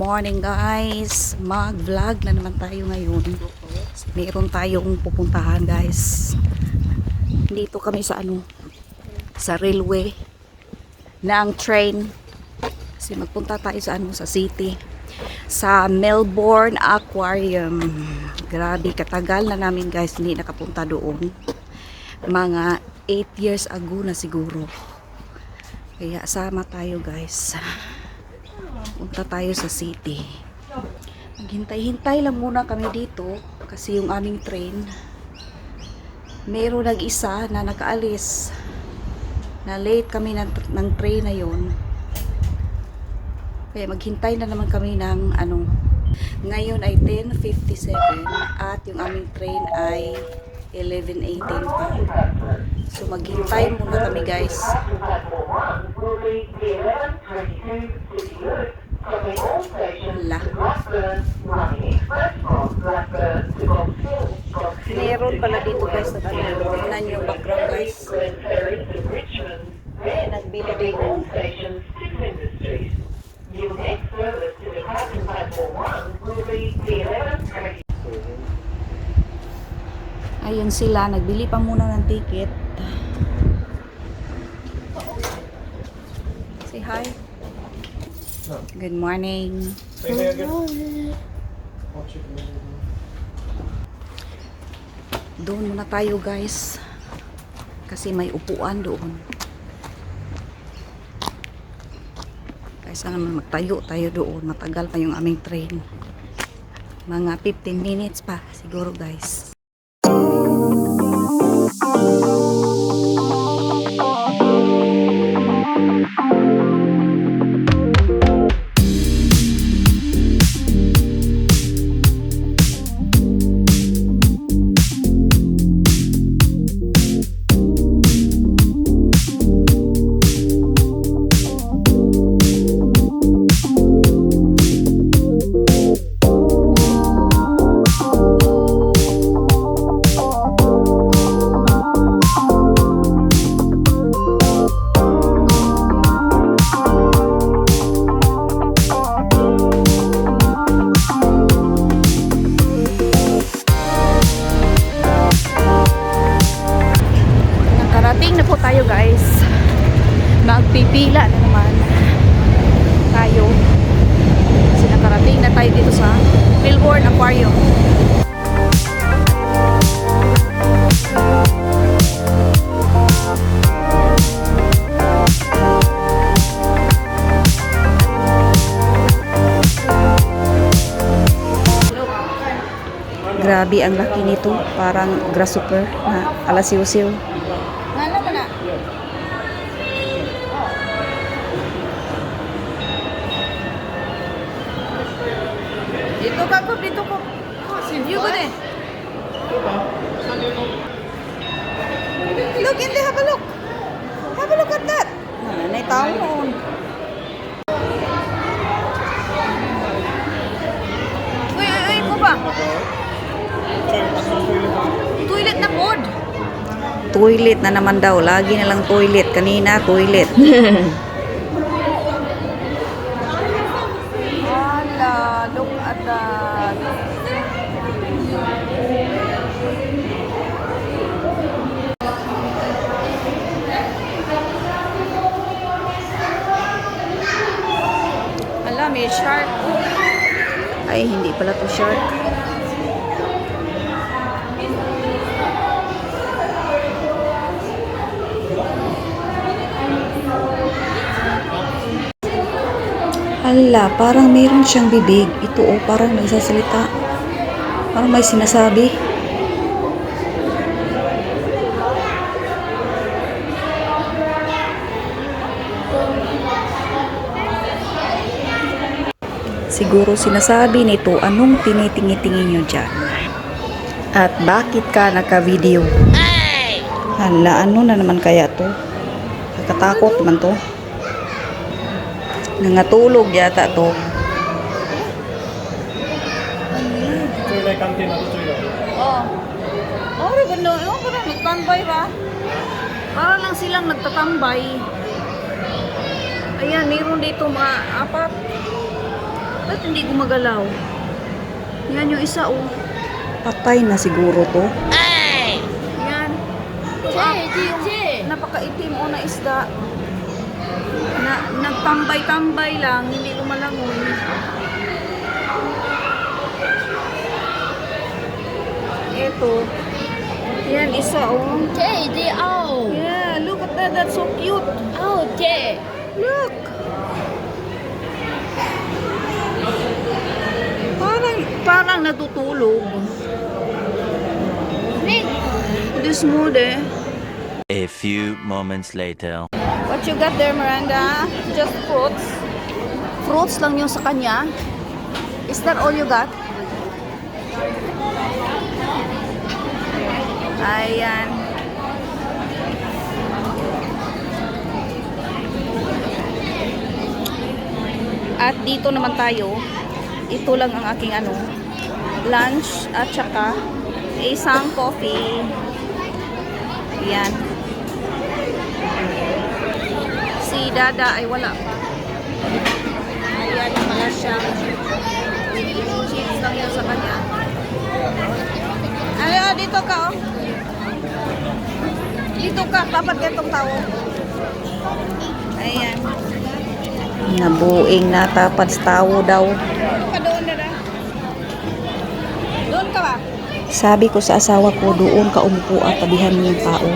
morning guys, mag-vlog na naman tayo ngayon. Meron tayong pupuntahan guys. Dito kami sa sa railway ng train. Kasi magpunta tayo sa sa city, sa Melbourne Aquarium. Grabe, katagal na namin guys hindi nakapunta doon. Mga 8 years ago na siguro. Kaya sama tayo guys. Punta tayo sa city. Maghintay-hintay lang muna kami dito kasi yung aming train, meron nag-isa na nakaalis, na late kami ng train na yun. Kaya maghintay na naman kami ng ngayon ay 10:57 at yung aming train ay 11:18 pa. So maghintay muna kami guys. Wala. Meron pala dito guys na tingnan yung background guys. Nagbili din. Ayun sila, nagbili pa muna ng ticket. Say hi. Good morning. Good morning. Doon muna tayo guys. Kasi may upuan doon. Kaysa naman magtayo tayo doon. Matagal pa yung aming train. Mga 15 minutes pa siguro guys. Tayo guys, magpipila na naman tayo kasi nakarating na tayo dito sa Melbourne Aquarium. Grabe ang laki nito, parang grasshopper na alasiw-siw. Dito ko. You go there. Look in there, have a look. Have a look at that. Nanay taon. Uy, ko ba? Toilet na pod. Toilet na naman daw. Lagi na lang toilet. Kanina, toilet. Look at that. Alam, may shark. Ay, hindi pala to shark. Hala, parang mayroon siyang bibig. Ito parang nagsasalita. Parang may sinasabi. Siguro sinasabi nito, anong tinitingi-tingi nyo dyan? At bakit ka naka-video? Hala, ano na naman kaya to? Nakatakot naman to. Nangatulog yata to. Ganda. Ewan ko na, nagtambay ba? Para lang silang nagtatambay. Ayan, mayroon dito mga apat. Ba't hindi gumagalaw? Yan yung isa, oh. Patay na siguro to. Yan. Napakaitim, oh, na isda. Nagtambay-tambay lang, hindi lumalangoy. Ito. Yan, isa, oh. Yeah, look at that. That's so cute. Look. Parang natutulog. This mood, eh. A few moments later. What you got there, Miranda? Just fruits? Fruits lang yung sa kanya? Is that all you got? Ayan. At dito naman tayo. Ito lang ang aking lunch at saka isang coffee. Ayan. Si Dada ay wala pa. Ayan pala siya. Chips lang yun sa kanya. Ano, dito ka, oh. Dito ka, dapat itong tao. Ayan. Nabuing natapad sa tao daw. Doon na. Doon ka ba? Sabi ko sa asawa ko, doon ka umupo at tabihan mo yung tao.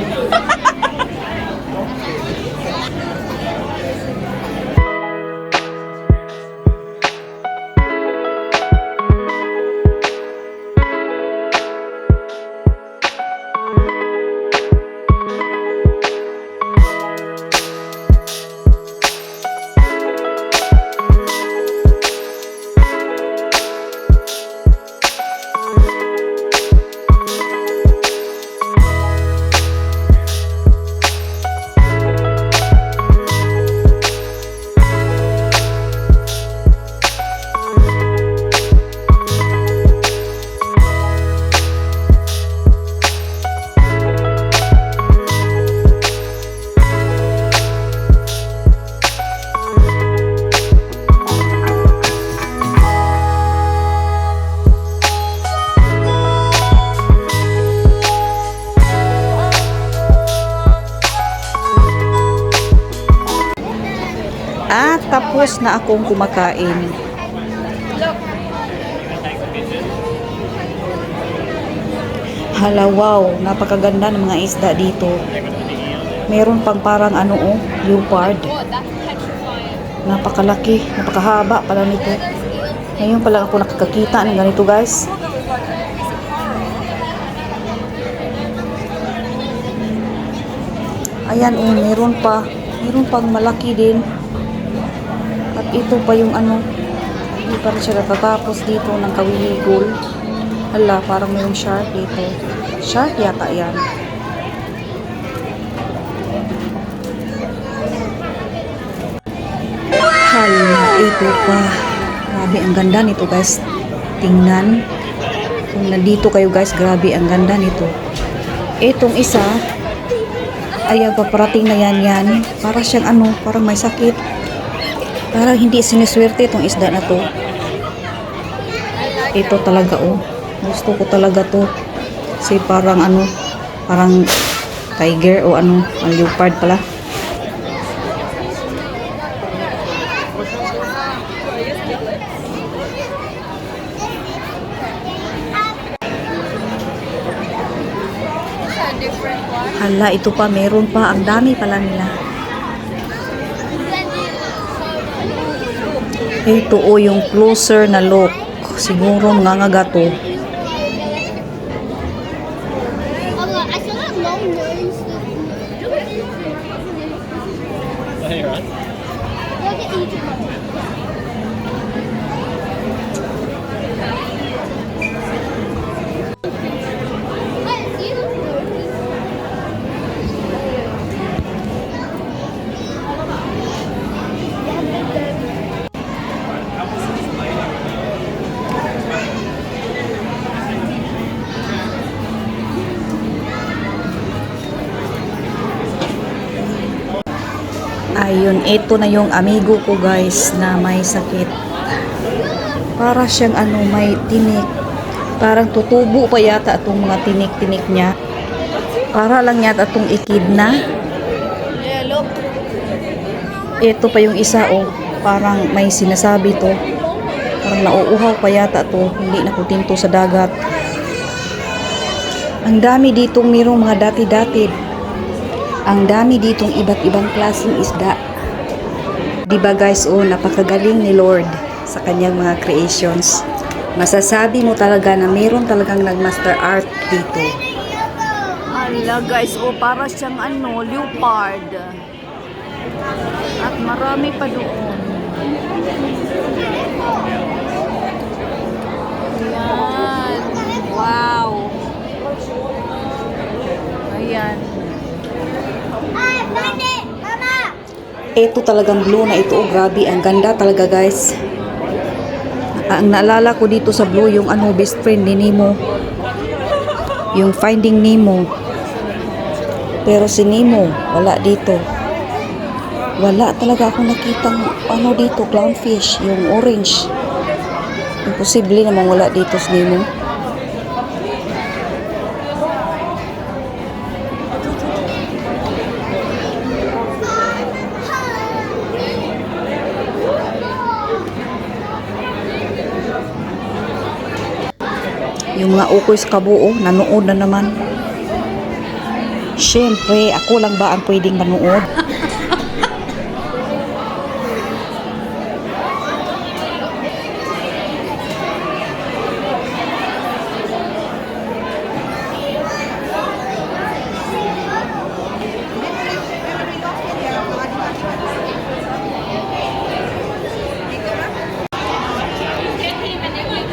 At tapos na akong kumakain. Hala, wow, napakaganda ng mga isda dito. Meron pang parang leopard. Napakalaki, napakahaba pala nito. Ngayon pala ako nakakakita ng ganito, guys. Ayan, meron pang malaki din. At ito pa yung hindi pa rin siya natatapos dito ng kawihigol. Hala, parang mayroong shark dito. Shark yata yan. Hala, ito pa. Grabe, ang ganda nito, guys. Tingnan. Kung nandito kayo, guys, grabe, ang ganda nito. Itong isa, ayan, paparating na yan. Para siyang parang may sakit. Parang hindi siniswerte itong isda na to. Ito talaga, oh. Gusto ko talaga to. Kasi parang parang tiger o leopard pala. Hala, ito pa, meron pa. Ang dami pala nila. Ito, oh, yung closer na look. Siguro mga ngagato. Ayun, ito na yung amigo ko, guys, na may sakit. Para siyang ano, may tinik. Parang tutubo pa yata itong mga tinik-tinik niya. Para lang yata itong ikidna. Yeah, look. Ito pa yung isa, oh. Parang may sinasabi to. Parang nauuhaw pa yata to. Hindi nakutinto sa dagat. Ang dami ditong mayroong mga dati-dati. Ang dami ditong iba't ibang klaseng isda. Diba guys, oh, napakagaling ni Lord sa kanyang mga creations. Masasabi mo talaga na mayroon talagang nag-master art dito. Ala guys, oh, para siyang ano, leopard. At marami pa doon. Ayan. Wow. Ayan. Ito talagang blue na ito, oh, grabe, ang ganda talaga guys. Ang naalala ko dito sa blue, yung ano, best friend ni Nemo. Yung Finding Nemo. Pero si Nemo, wala dito. Wala talaga akong nakitang ano dito, clownfish, yung orange. Imposible namang wala dito si Nemo. Yung mga ukoy sa kabuo, nanood na naman. Siyempre, ako lang ba ang pwedeng manood?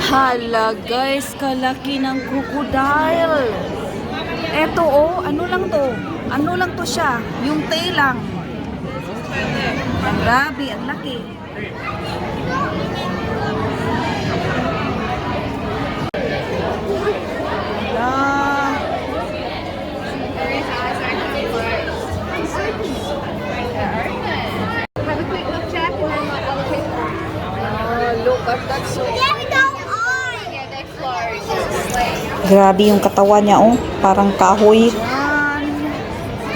Hala guys, kalaki ng crocodile. Eto oh, ano lang to? Ano lang to siya? Yung tail lang. Ang grabe, ang laki. Hala. Have a quick look, Jack, and then I'll take Oh, look at that. So Yeah, that's large. It's like Grabe yung katawan niya, oh. Parang kahoy.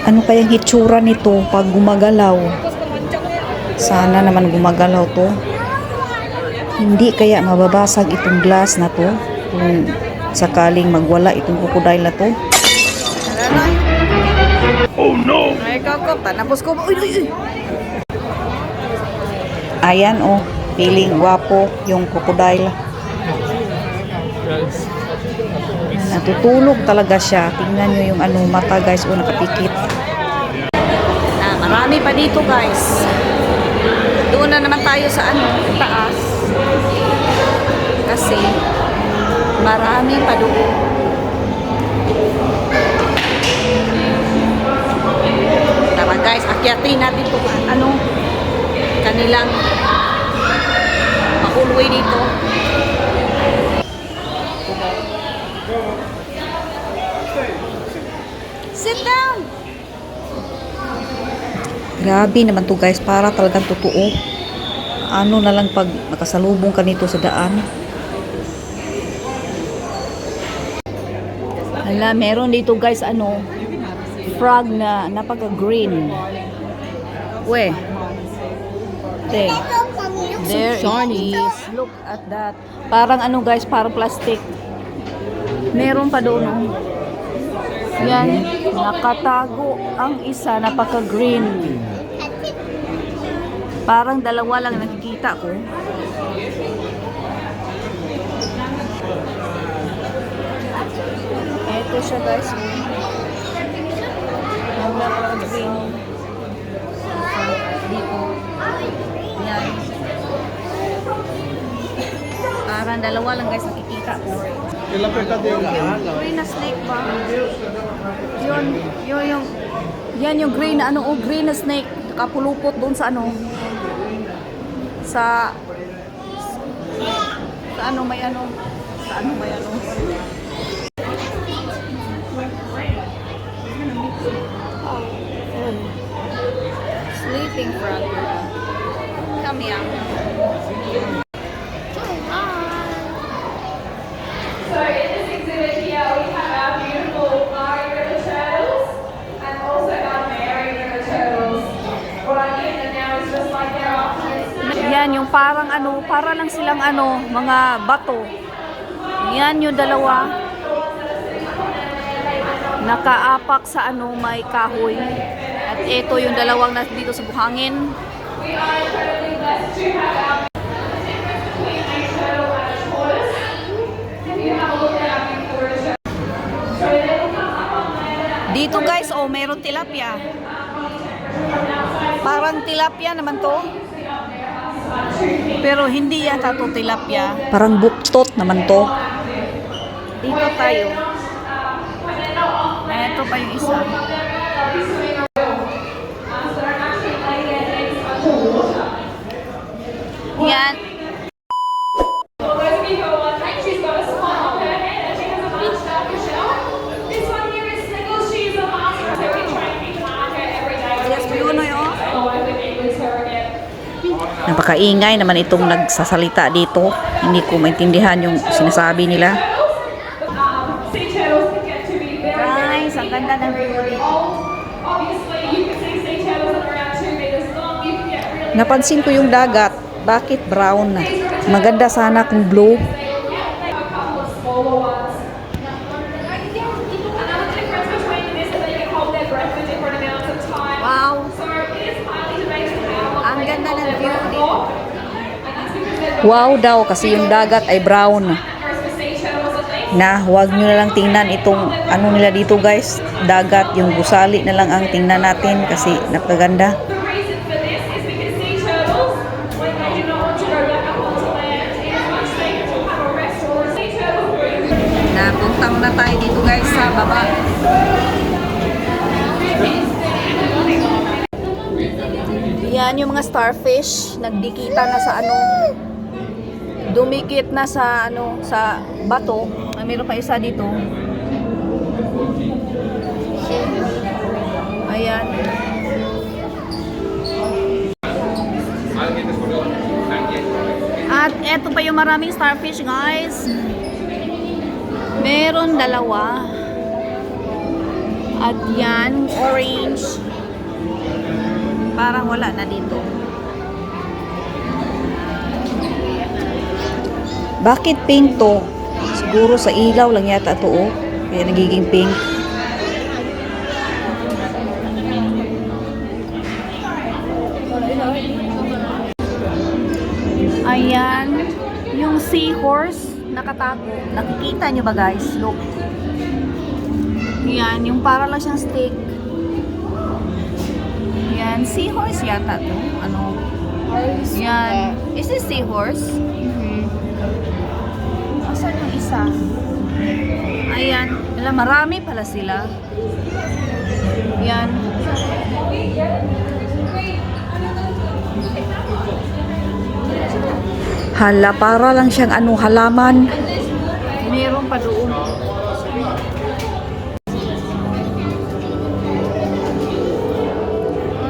Ano kayang hitsura nito pag gumagalaw? Sana naman gumagalaw to. Hindi kaya mababasag itong glass na to kung sakaling magwala itong crocodile na to. Oh no! ay kakop, tanapos ko. Uy, uy, uy. Ayan, oh. Feeling gwapo yung crocodile. Natutulog talaga siya. Tingnan nyo yung ano, mata guys, o nakapikit. Marami pa dito guys. Doon na naman tayo sa ano, taas. Kasi marami pa doon. Tara guys, akyatin natin ito ano, kanilang makulway dito. Sit down! Grabe naman to guys, para talagang totoo. Ano na lang pag nakasalubong ka nito sa daan. Hala, meron dito guys ano, frog na napaka-green. We. There. There it is. Look at that. Parang ano guys, parang plastic. Meron pa doon. Oh. Yan, nakatago ang isa, napaka-green. Parang dalawa lang nakikita ko. Ito siya guys. Napaka-green. Dito. Yan. Parang dalawa lang guys nakikita ko. Green na snake ba? Yun, yan yung green na ano, oh, green na snake. Nakapulupot doon sa ano. Sa ano may ano. Sa ano may ano. Sleeping frog. Come here. Hi. parang ano, para lang silang ano, mga bato. Yan yung dalawa. Nakaapak sa ano, may kahoy. At ito yung dalawang dito sa buhangin. Dito guys, oh, meron tilapia. Parang tilapia naman to. Pero hindi yata to tilapia. Parang buktot naman to. Dito tayo. Ito pa yung isa. Yan. Napakaingay naman itong nagsasalita dito. Hindi ko maintindihan yung sinasabi nila. Guys, ang ganda ng view dito. Napansin ko yung dagat. Bakit brown na? Maganda sana kung blue. Wow. Ang ganda ng view dito. Wow daw kasi yung dagat ay brown. Na huwag nyo na lang tingnan itong ano nila dito guys. Dagat, yung gusali na lang ang tingnan natin kasi napakaganda. Napunta na tayo dito guys sa baba. Yan yung mga starfish, nagdikita na sa ano, dumikit na sa ano, sa bato. Mayroon pa isa dito. Ayan. At eto pa yung maraming starfish guys. Meron dalawa. At yan, orange. Parang wala na dito. Bakit pink to? Siguro sa ilaw lang yata to oh. Kaya nagiging pink. Ayan, yung seahorse nakatago. Nakikita nyo ba guys? Look. Yan, yung para lang siyang stick. Yan, seahorse yata to. Ano? Yan. Is this seahorse? Asan yung isa? Ayan. Alam, marami pala sila. Yan. Hala, para lang siyang ano, halaman. Meron pa doon.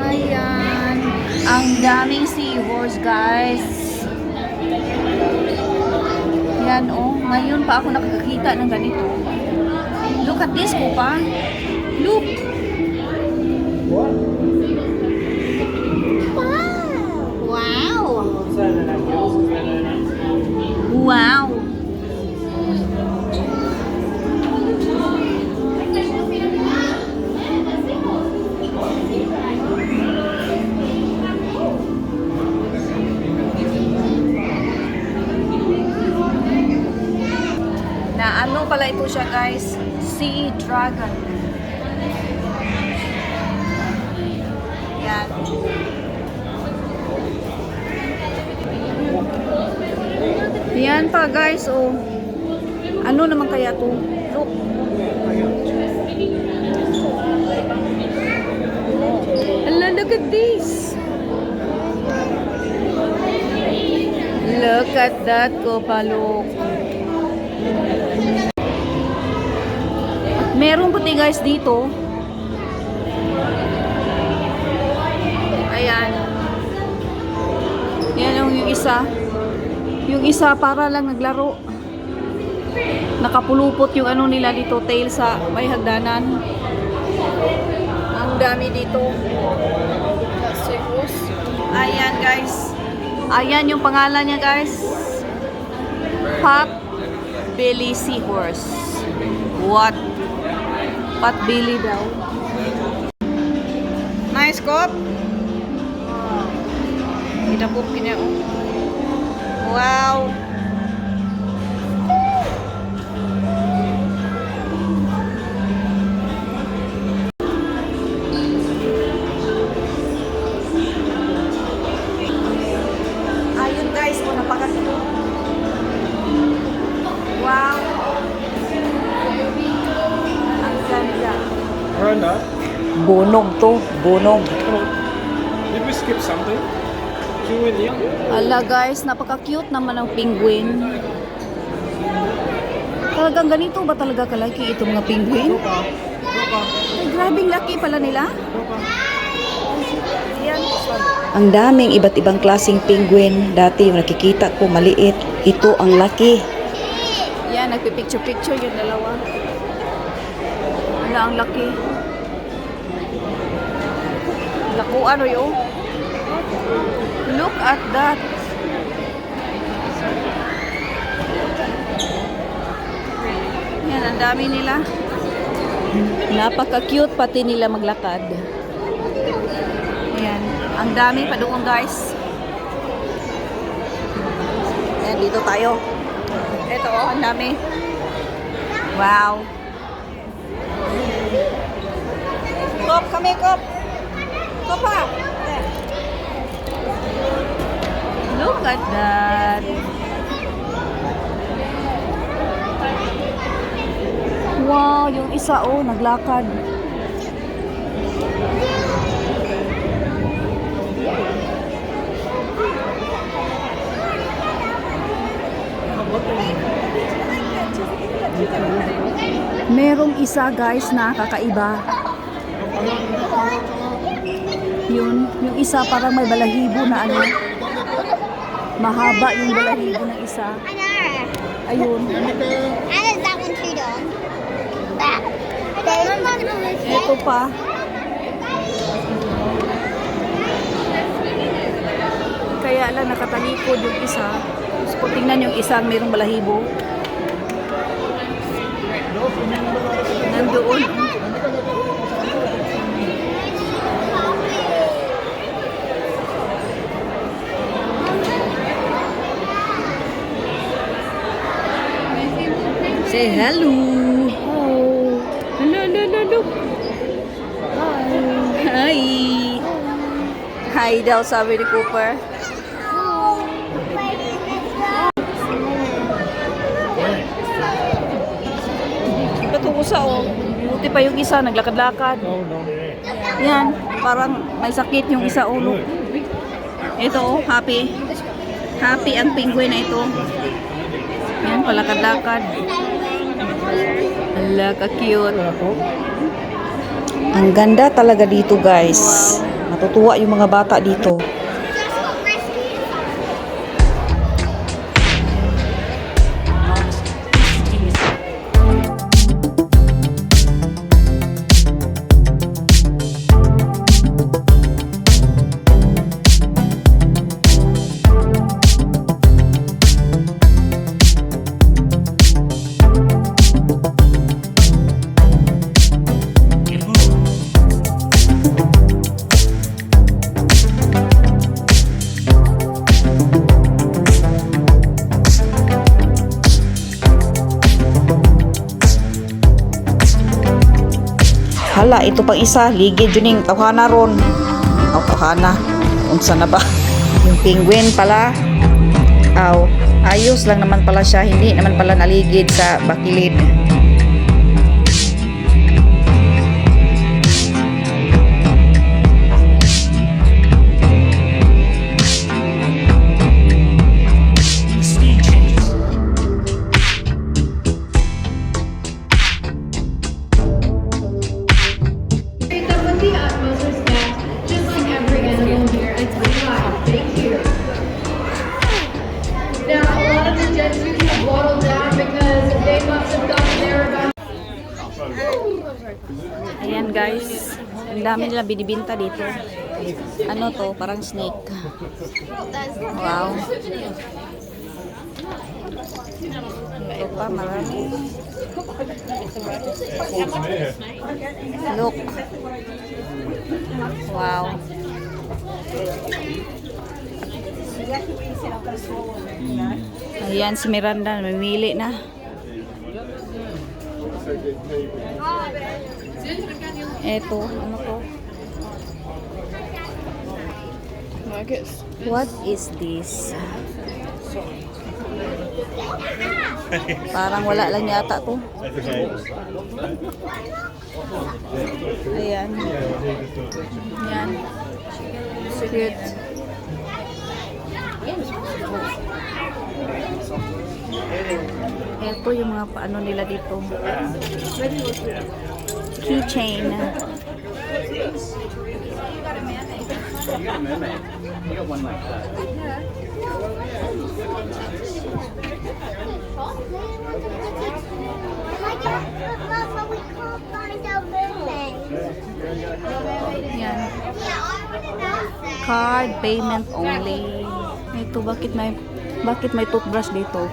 Ayan. Ang daming seahorse, guys. Yan, oh. Ngayon pa ako nakakita ng ganito. Look at this, Kupa. Look. Wow. Wow. Na ano pala ito siya guys? Sea dragon. Yan. Yan pa guys, oh. Ano naman kaya to? Look. Look at this. Look at that, Kopalok. Meron puti guys dito. Ayan. Yan yung isa. Yung isa para lang naglaro. Nakapulupot yung ano nila dito, tail sa may hagdanan. Ang dami dito. Ayan guys. Ayan yung pangalan niya, guys. Pot Belly Seahorse. What? Pot Belly daw. Nice cup. Idapop kanya. Wow. Ayun guys, kung napakasito. Wow. Ang ganda. Miranda, Bunog to. Bunog. did we skip something? Junior. Ala guys, napaka-cute naman ng penguin. Talagang ganito ba talaga kalaki itong mga penguin? Ay, grabing laki pala nila. Ayan. Ang daming iba't ibang klaseng penguin. Dati yung nakikita ko maliit. Ito ang laki. Yan, nagpipicture-picture yung dalawa. Wala, ang laki. Lakuan o yun. Look at that. Yan, ang dami nila. Napaka-cute pati nila maglakad. Ayan, ang dami pa doon guys. Ayan, dito tayo. Ito oh, ang dami. Wow. Kop, kami kop. Kop ha. Look at that. Wow, yung isa oh, naglakad. Merong isa guys na kakaiba. Yung isa parang may balahibo na ano. Mahaba yung balahibo ng isa. I know. Ayun. And there's that one too, dog. That. Ito pa. Kaya lang nakatalikod yung isa. So, tingnan yung isa mayroong balahibo. Nandoon. Say hello. Oh. Hello, hello, hello. Hi. Hi daw sabi ni Cooper. Patungo sa oh. Buti pa yung isa naglakad-lakad. Yan, parang may sakit yung isa ulo. Ito oh, happy. Happy ang penguin na ito. Yan, palakad-lakad. Ala, ka-cute. Ang ganda talaga dito guys. Matutuwa yung mga bata dito. Hala, ito pang isa, ligid yun yung tawhana ron. Aw, tawhana. Unsa na ba? Yung penguin pala. Aw, ayos lang naman pala siya. Hindi naman pala naligid sa bakilid. With the utmost respect, just like every animal here, it's alive. Thank you. Now, a lot of the Jetsus have waddled down because they must have thought they were about. Ayan guys, ang dami nila binibinta dito. Ano to? Parang snake. Wow. Ito pa, marami. Look. Wow. Ayan si Miranda, mamili na. Eto, ano to? What is this? Parang wala lang yata to. Ayan. Ayan. Cute. Ito yung mga paano nila dito. Keychain. Mama, we can't find our mermaid. Yan. Yeah, I want to know that. Card payment only. Ito, bakit may toothbrush dito?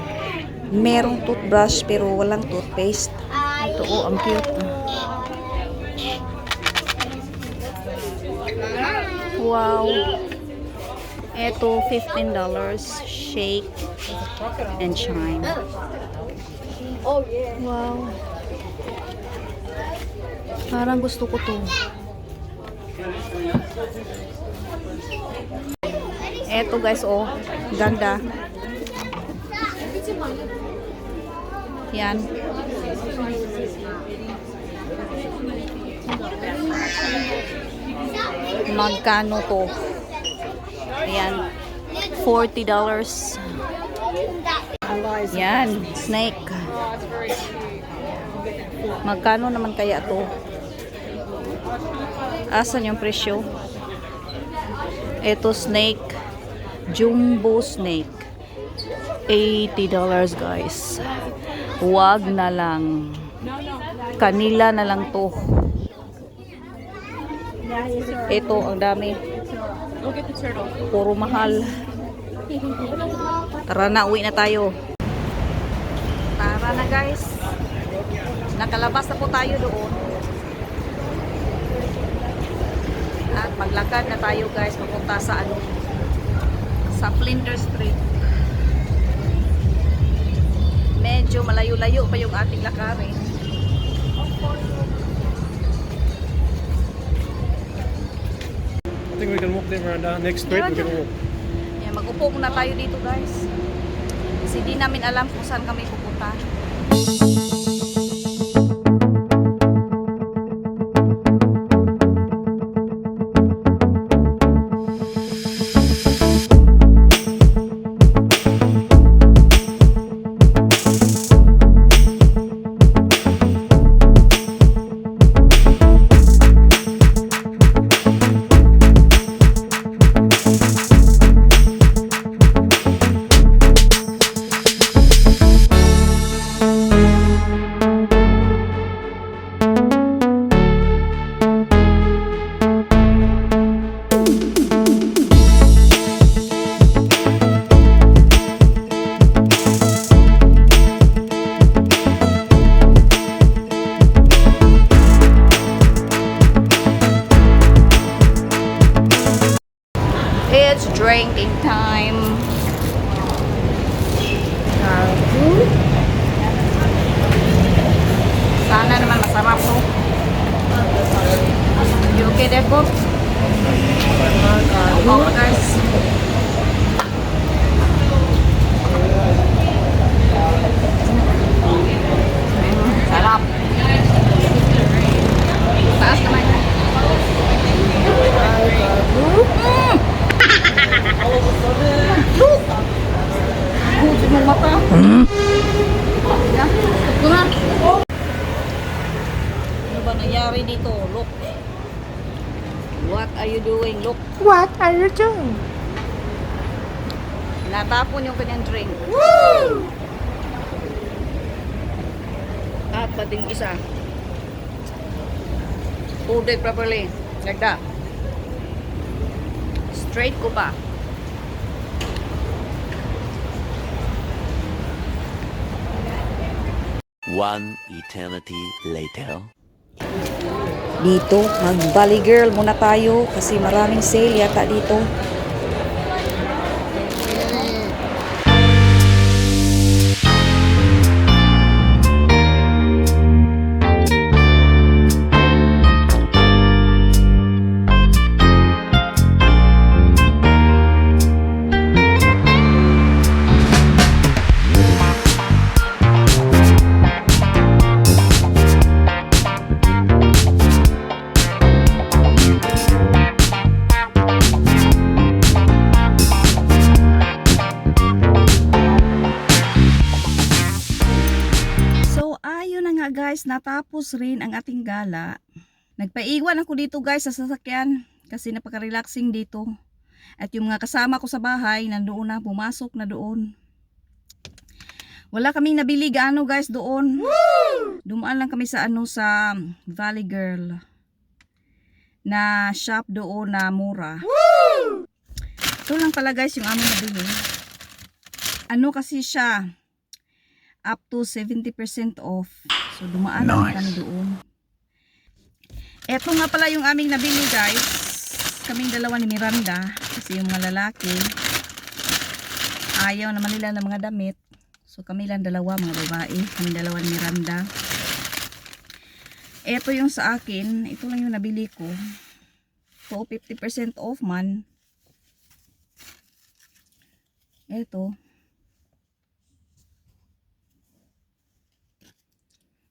Merong toothbrush pero walang toothpaste. Ito, oh, ang cute. Wow. Ito, $15. Shake and shine. Wow. Parang gusto ko to. Eto guys, oh. Ganda. Yan. Magkano to? Ayan. $40. Yan. Snake. Magkano naman kaya to? Asan yung presyo? Ito snake. Jumbo snake. $80 guys. Wag na lang. Kanila na lang to. Ito ang dami. Puro mahal. Tara na, uwi na tayo. Tara na guys. Nakalabas na po tayo doon. At maglakad na tayo guys papunta sa ano, sa Flinders Street. Medyo malayo-layo pa yung ating lakarin. I think we can walk there, Miranda. Next street, we can walk. Yan, mag-upo muna tayo dito guys. Kasi di namin alam kung saan kami pupunta. It's drinking time. Sana naman masarap to. You okay there, Bob? Okay, guys. Sarap. Taas naman. Gusto mong mata. Ano ba nangyari dito? Look. What are you doing? Look. What are you doing? Natapon yung kanyang drink. At pating isa. Hold it properly. Like that. Straight ko pa. One eternity later. Dito, mag-Valley Girl muna tayo kasi maraming sale yata dito. So, ayun na nga guys, natapos rin ang ating gala. Nagpaiwan ako dito guys sa sasakyan kasi napaka-relaxing dito. At yung mga kasama ko sa bahay, nandoon na, pumasok na doon. Wala kaming nabili gaano guys doon. Dumaan lang kami sa sa Valley Girl na shop doon na mura. Ito lang pala guys yung aming nabili. Ano kasi siya, up to 70% off. So dumaan lang kami doon. Eto nga pala yung aming nabili guys. Kaming dalawa ni Miranda. Kasi yung mga lalaki ayaw naman nila ng mga damit. So kami lang dalawa, mga babae. Kaming dalawa ni Miranda. Eto yung sa akin. Ito lang yung nabili ko. So 50% off man. Eto.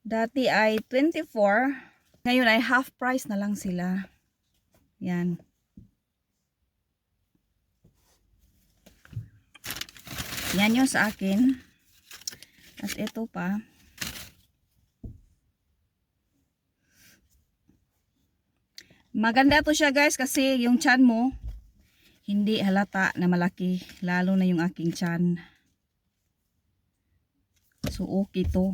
Dati ay 24. Ngayon ay half price na lang sila. Yan. Yan yung sa akin. At ito pa. Maganda to siya guys kasi yung tiyan mo hindi halata na malaki. Lalo na yung aking tiyan. So okay to.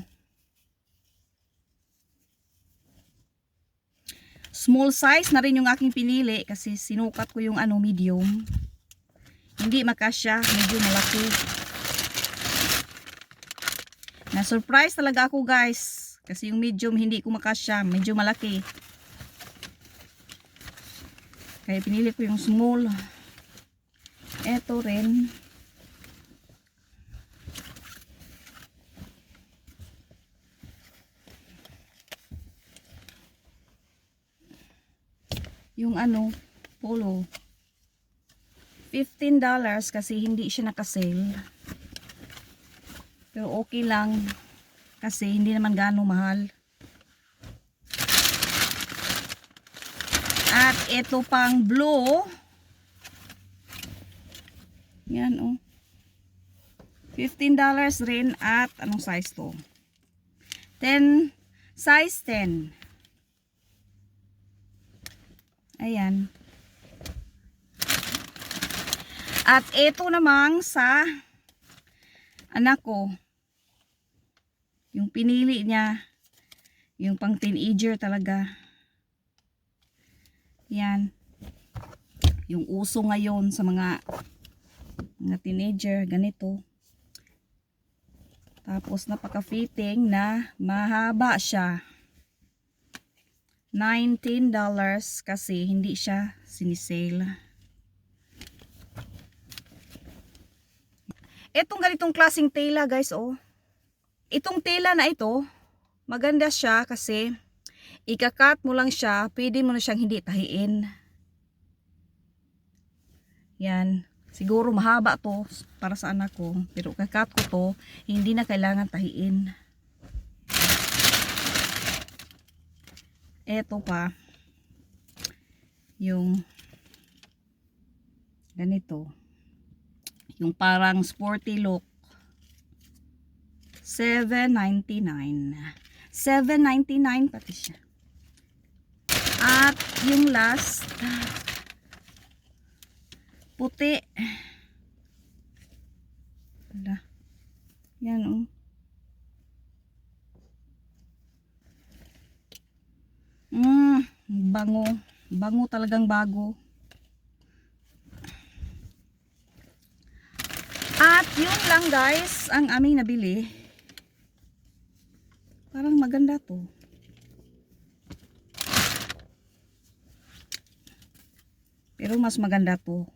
Small size na rin yung aking pinili kasi sinukat ko yung medium. Hindi makasya, medyo malaki. Na-surprise talaga ako guys kasi yung medium hindi ko makasya, medyo malaki. Kaya pinili ko yung small. Eto rin. Yung polo. $15 kasi hindi siya naka-sale. Pero okay lang kasi hindi naman gaano mahal. At ito pang blue. Yan oh. $15 rin at anong size to? 10, size 10. Ayan. At ito namang sa anak ko. Yung pinili niya. Yung pang teenager talaga. Yan. Yung uso ngayon sa mga teenager. Ganito. Tapos napaka-fitting na mahaba siya. $19 kasi hindi siya sinisale. Itong ganitong klaseng tela guys oh. Itong tela na ito, maganda siya kasi ikakat mo lang siya, pwede mo na siyang hindi tahiin. Yan. Siguro mahaba to para sa anak ko, pero kakat ko to, hindi na kailangan tahiin. Eto pa yung ganito, yung parang sporty look. $7.99 $7.99 pati siya. At yung last puti. Yan oh. Bango. Bango talagang bago. lang guys, ang aming nabili. Parang maganda to. Pero mas maganda to.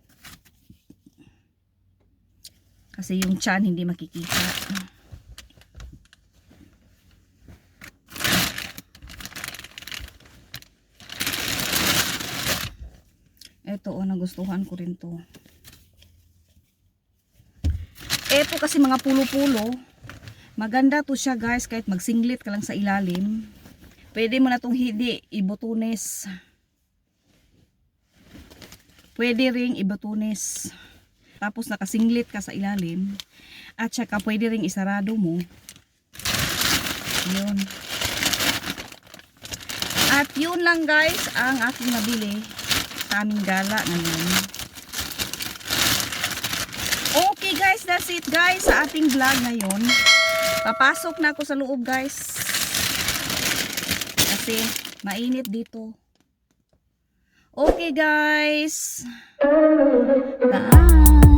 Kasi yung tiyan hindi makikita. Ito nagustuhan ko rin to. Ito kasi mga pulo-pulo. Maganda to siya guys, kahit magsinglet ka lang sa ilalim. Pwede mo na tong hindi ibutunes. Pwede ring ibutunes. Tapos nakasinglet ka sa ilalim. At saka pwede ring isarado mo. Yun. At yun lang guys ang aking nabili sa aming gala ngayon. Okay guys, that's it guys sa ating vlog ngayon. Papasok na ako sa loob guys. Kasi mainit dito. Okay guys. Bye.